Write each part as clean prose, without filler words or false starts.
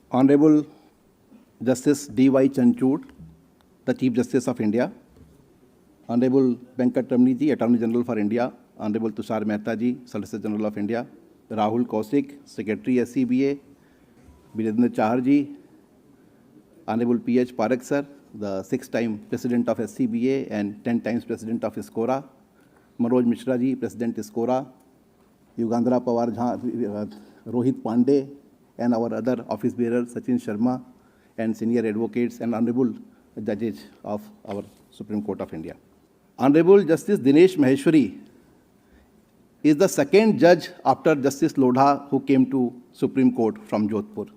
Honorable Justice D.Y. Chanchud, the Chief Justice of India, Honorable Venkat Ramani ji, Attorney General for India, Honorable Tushar Mehta ji, Solicitor General of India, Rahul Kaushik, Secretary SCBA, Virendra Chahar ji, Honorable P.H. Parakh sir, the 6-time President of SCBA and 10 times President of ISKORA, Manoj Mishra ji, President ISKORA, Yugandhara Pawar Jha, Rohit Pandey, and our other office bearers, Sachin Sharma, and senior advocates and honorable judges of our Supreme Court of India. Honorable Justice Dinesh Maheshwari is the second judge after Justice Lodha who came to Supreme Court from Jodhpur.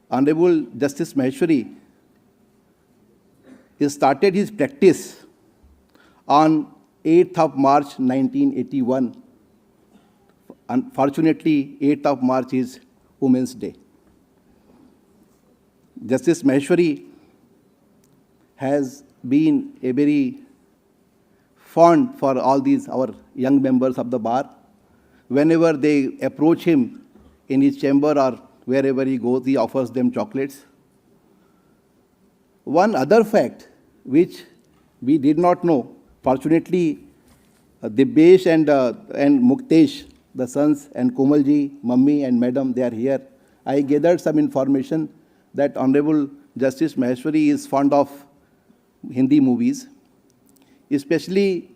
Honorable Justice Maheshwari started his practice on 8th of March 1981. Unfortunately, 8th of March is Women's Day. Justice Maheshwari has been a very fond for all these our young members of the bar. Whenever they approach him in his chamber or wherever he goes, he offers them chocolates. One other fact which we did not know, fortunately, Dibyesh and Muktesh, the sons, and Komalji, Mummy and Madam, they are here. I gathered some information that Honorable Justice Maheshwari is fond of Hindi movies. Especially,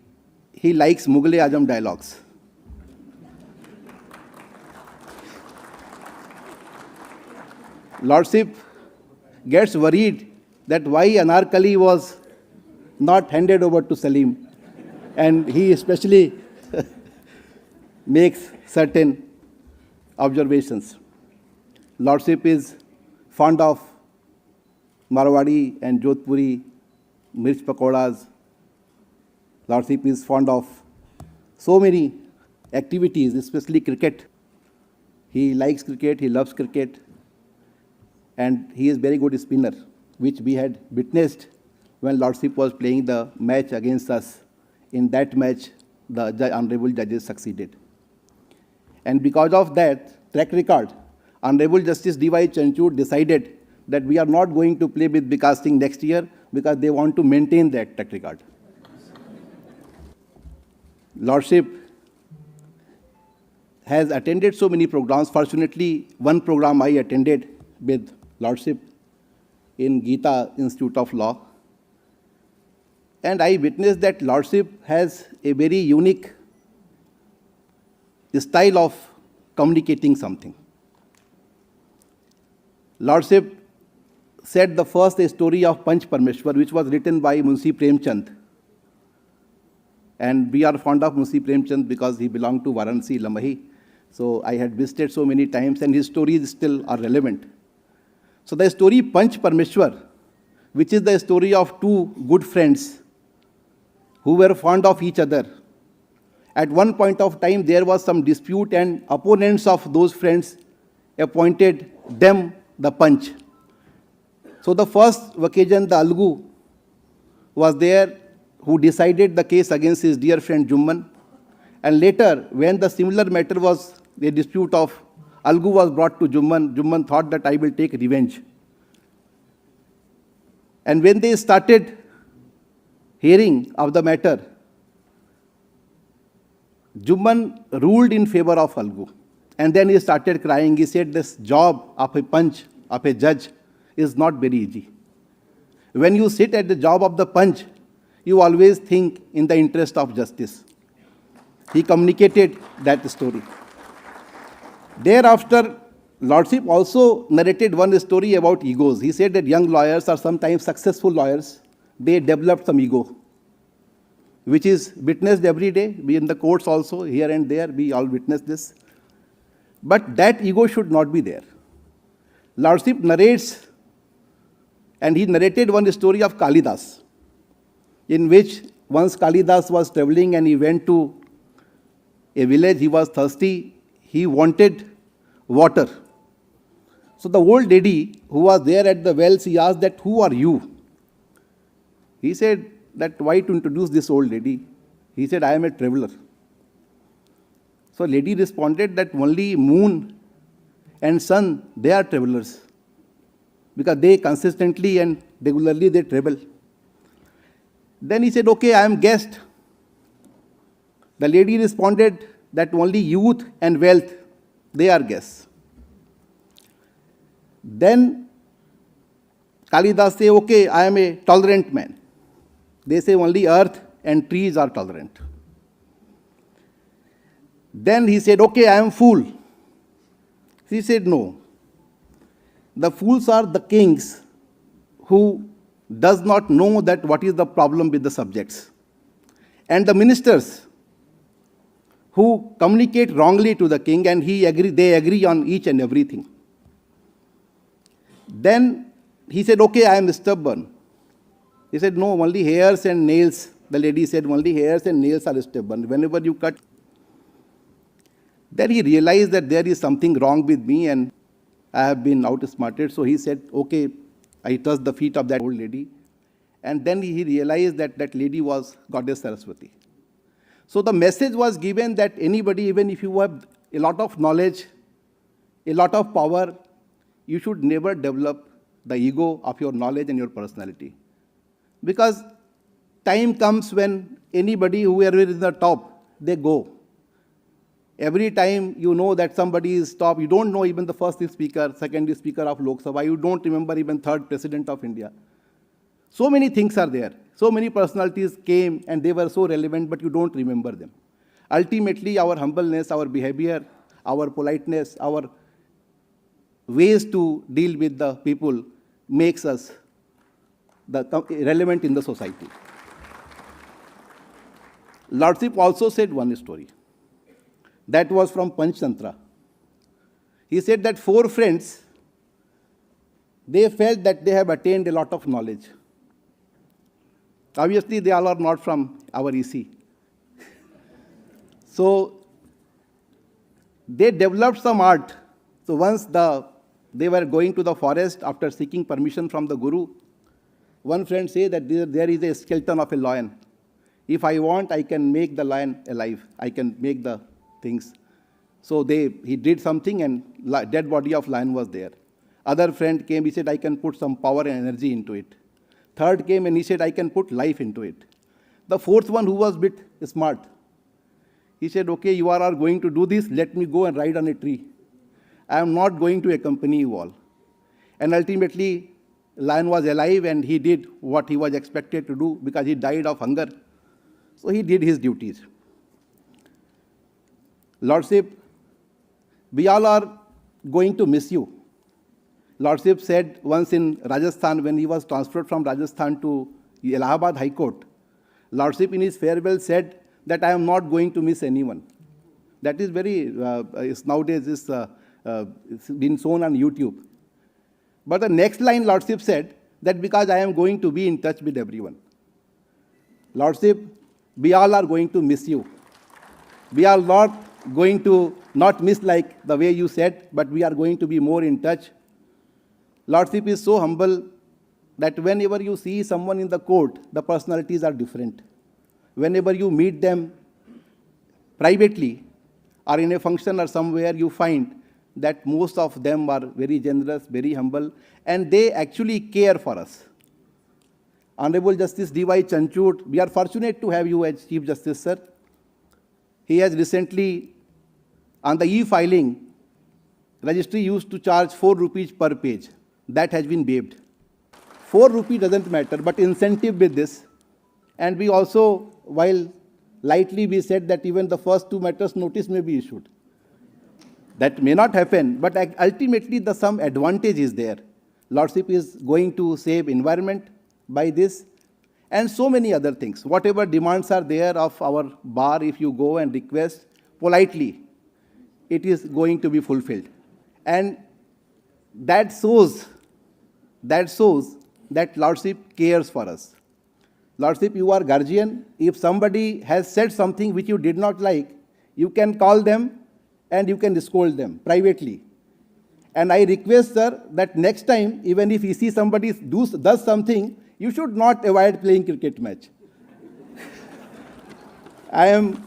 he likes Mughal-e-Azam dialogues. Lordship gets worried that why Anarkali was not handed over to Salim. And he especially makes certain observations. Lordship is fond of Marwadi and Jodhpuri mirch pakoras. Lordship is fond of so many activities, especially cricket. He likes cricket, he loves cricket, and he is very good spinner, which we had witnessed when Lordship was playing the match against us. In that match, the honorable judges succeeded. And because of that track record, Honorable Justice D.Y. Chanchud decided that we are not going to play with Vikas Singh next year because they want to maintain that track record. Lordship has attended so many programs. Fortunately, one program I attended with Lordship in Gita Institute of Law. And I witnessed that Lordship has a very unique style of communicating something. Lordship said the first story of Panch Parmeshwar, which was written by Munshi Premchand. And we are fond of Munshi Premchand because he belonged to Varanasi, Lamahi. So I had visited so many times, and his stories still are relevant. So the story Panch Parmeshwar, which is the story of two good friends who were fond of each other. At one point of time, there was some dispute, and opponents of those friends appointed them the Panch. So the first occasion, the Algu was there, who decided the case against his dear friend Jumman. And later, when the similar matter was, the dispute of Algu was brought to Jumman, Jumman thought that I will take revenge. And when they started hearing of the matter, Jumman ruled in favor of Algu. And then he started crying. He said, this job of a Panch, of a judge, is not very easy. When you sit at the job of the Panch, you always think in the interest of justice. He communicated that story. Thereafter, Lordship also narrated one story about egos. He said that young lawyers, or sometimes successful lawyers, they developed some ego, which is witnessed every day. We in the courts also, here and there, we all witness this. But that ego should not be there. Lordship narrates, and he narrated one story of Kalidas, in which once Kalidas was traveling and he went to a village, he was thirsty, he wanted water. So the old lady who was there at the wells, he asked that, who are you? He said that, why to introduce this old lady? He said, I am a traveler. So lady responded that only moon and son, they are travelers. Because they consistently and regularly they travel. Then he said, okay, I am guest. The lady responded that only youth and wealth, they are guests. Then Kalidas say, okay, I am a tolerant man. They say only earth and trees are tolerant. Then he said, okay, I am fool. He said, no. The fools are the kings who does not know that what is the problem with the subjects. And the ministers who communicate wrongly to the king and they agree on each and everything. Then he said, okay, I am stubborn. He said, no, only hairs and nails. The lady said, only hairs and nails are stubborn. Whenever you cut. Then he realized that there is something wrong with me and I have been outsmarted. So he said, okay, I touched the feet of that old lady. And then he realized that that lady was Goddess Saraswati. So the message was given that anybody, even if you have a lot of knowledge, a lot of power, you should never develop the ego of your knowledge and your personality. Because time comes when anybody, whoever is in the top, they go. Every time you know that somebody is top, you don't know even the first speaker, second speaker of Lok Sabha, you don't remember even third president of India. So many things are there. So many personalities came and they were so relevant, but you don't remember them. Ultimately, our humbleness, our behavior, our politeness, our ways to deal with the people makes us relevant in the society. Lordship also said one story. That was from Panchtantra. He said that 4 friends, they felt that they have attained a lot of knowledge. Obviously, they all are not from our EC. So they developed some art. So once they were going to the forest after seeking permission from the Guru, one friend said that there is a skeleton of a lion. If I want, I can make the lion alive. I can make the things. So he did something and dead body of lion was there. Other friend came, he said, I can put some power and energy into it. Third came and he said, I can put life into it. The fourth one, who was a bit smart, he said, okay, you are going to do this, let me go and ride on a tree. I am not going to accompany you all. And ultimately, lion was alive and he did what he was expected to do because he died of hunger. So he did his duties. Lordship, we all are going to miss you. Lordship said once in Rajasthan, when he was transferred from Rajasthan to Allahabad High Court, Lordship in his farewell said that I am not going to miss anyone. That is very, nowadays it's been shown on YouTube. But the next line Lordship said that because I am going to be in touch with everyone. Lordship, we all are going to miss you. We are not going to not miss like the way you said, but we are going to be more in touch. Lordship is so humble that whenever you see someone in the court, the personalities are different. Whenever you meet them privately or in a function or somewhere, you find that most of them are very generous, very humble, and they actually care for us. Honorable Justice D.Y. Chanchud, we are fortunate to have you as Chief Justice, sir. He has recently, on the e-filing, registry used to charge 4 rupees per page. That has been waived. 4 rupees doesn't matter, but incentive with this. And we also, while lightly we said that even the first 2 matters notice may be issued. That may not happen, but ultimately some advantage is there. Lordship is going to save environment by this and so many other things. Whatever demands are there of our bar, if you go and request politely, it is going to be fulfilled. And that shows that Lordship cares for us. Lordship, you are guardian. If somebody has said something which you did not like, you can call them and you can scold them privately. And I request, sir, that next time, even if you see somebody does something, you should not avoid playing cricket match. I am